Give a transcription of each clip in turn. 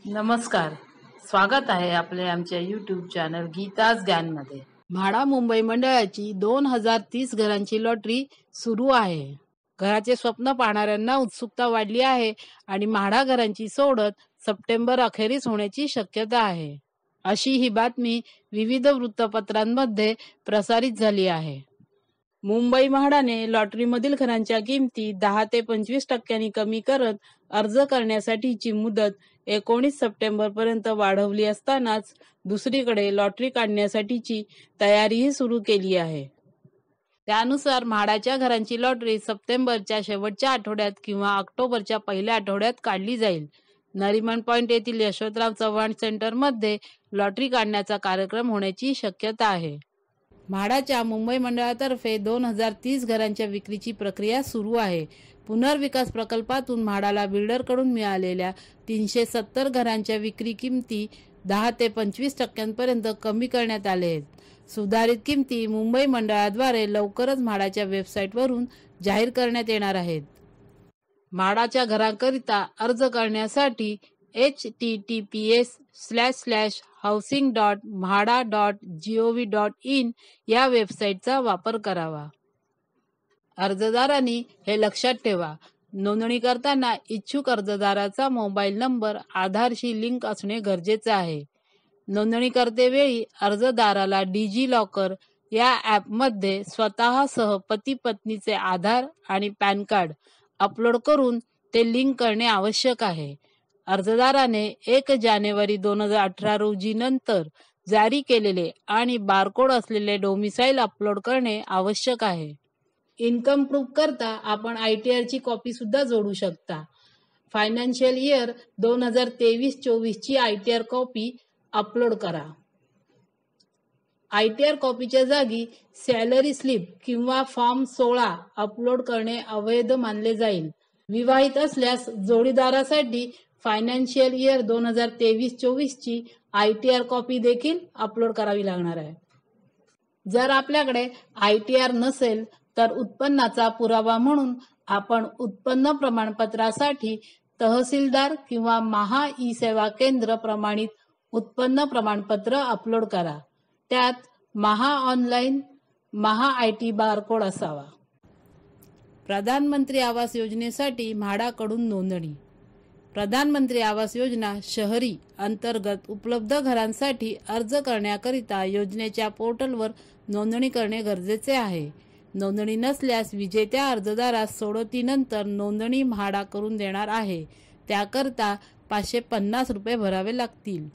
नमस्कार. स्वागत आहे आपले आमच्या YouTube चॅनल गीताज ज्ञानमध्ये. म्हाडा मुंबई मंडळाची 2030 घरांची लॉटरी सुरू आहे. घराचे स्वप्न पाहणाऱ्यांना उत्सुकता वाढली आहे आणि म्हाडा घरांची सोडत सप्टेंबर अखेरीस होण्याची शक्यता आहे, अशी ही बातमी विविध वृत्तपत्रांमध्ये प्रसारित झाली आहे. मुंबई म्हाडाने लॉटरीमधील घरांच्या किमती 10 ते 25% कमी करत अर्ज करण्यासाठीची मुदत 19 सप्टेंबर पर्यंत वाढवली असतानाच दुसरीकडे लॉटरी काढण्यासाठीची तयारीही सुरू केली आहे. त्यानुसार म्हाडाच्या घरांची लॉटरी सप्टेंबरच्या शेवटच्या आठवड्यात किंवा ऑक्टोबरच्या पहिल्या आठवड्यात काढली जाईल. नरिमन पॉइंट येथील यशवंतराव चव्हाण सेंटरमध्ये लॉटरी काढण्याचा कार्यक्रम होण्याची शक्यता आहे. म्हाडाच्या मुंबई मंडळातर्फे 2030 घरांच्या विक्रीची प्रक्रिया सुरू आहे. पुनर्विकास प्रकल्पातून म्हाडाला बिल्डरकडून मिळालेल्या 370 घरांच्या विक्री किमती 10 ते 25% कमी करण्यात आले आहेत. सुधारित किमती मुंबई मंडळाद्वारे लवकरच म्हाडाच्या वेबसाईटवरून जाहीर करण्यात येणार आहेत. म्हाडाच्या घरांकरिता अर्ज करण्यासाठी https://housing.mhada.gov.in या वेबसाईटचा वापर करावा. अर्जदारांनी हे लक्षात ठेवा, नोंदणी करताना इच्छुक अर्जदाराचा मोबाईल नंबर आधारशी लिंक असणे गरजेचे आहे. नोंदणी करतेवेळी अर्जदाराला डिजी लॉकर या ॲपमध्ये स्वतःसह पती पत्नीचे आधार आणि पॅन कार्ड अपलोड करून ते लिंक करणे आवश्यक आहे. अर्जदाराने 1 जानेवारी 2018 रोजी नंतर जारी केलेले आणि बारकोड असलेले डोमिसाईल अपलोड करणे आवश्यक आहे. इन्कम प्रूफ करता आपण ITRची कॉपी सुद्धा जोडू शकता. फायनान्शियल इयर 2023-24 ची ITR कॉपी अपलोड करा. ITR कॉपीच्या जागी सॅलरी स्लिप किंवा फॉर्म 16 अपलोड करणे अवैध मानले जाईल. विवाहित असल्यास जोडीदारासाठी फायनान्शियल इयर 2023-24 ची ITR कॉपी देखील अपलोड करावी लागणार आहे. जर आपल्याकडे ITR नसेल तर उत्पन्नाचा पुरावा म्हणून आपण उत्पन्न प्रमाणपत्रासाठी तहसीलदार किंवा महा ई सेवा केंद्र प्रमाणित उत्पन्न प्रमाणपत्र अपलोड करा. त्यात महा ऑनलाईन, महा IT बारकोड असावा. प्रधानमंत्री आवास योजनेसाठी म्हाडाकडून नोंदणी. प्रधानमंत्री आवास योजना शहरी अंतर्गत उपलब्ध घरांसाठी अर्ज करण्याकरिता योजनेच्या पोर्टलवर नोंदणी करणे गरजेचे आहे. नोंदणी नसल्यास विजेत्या अर्जदारास सोडतीनंतर नोंदणी म्हाडा करून देणार आहे. त्याकरता 550 रुपये भरावे लागतील.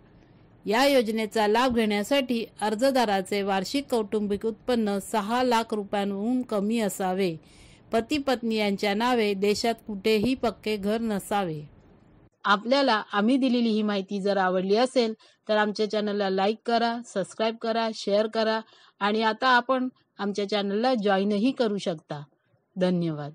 या योजनेचा लाभ घेण्यासाठी अर्जदाराचे वार्षिक कौटुंबिक उत्पन्न 6 लाख रुपयांहून कमी असावे. पती पत्नी यांच्या नावे देशात कुठेही पक्के घर नसावे. आपल्याला आम्ही दिलेली ही माहिती जर आवडली असेल तर आमच्या चॅनलला लाईक करा, सबस्क्राईब करा, शेअर करा आणि आता आपण आमच्या चॅनलला जॉईनही करू शकता. धन्यवाद.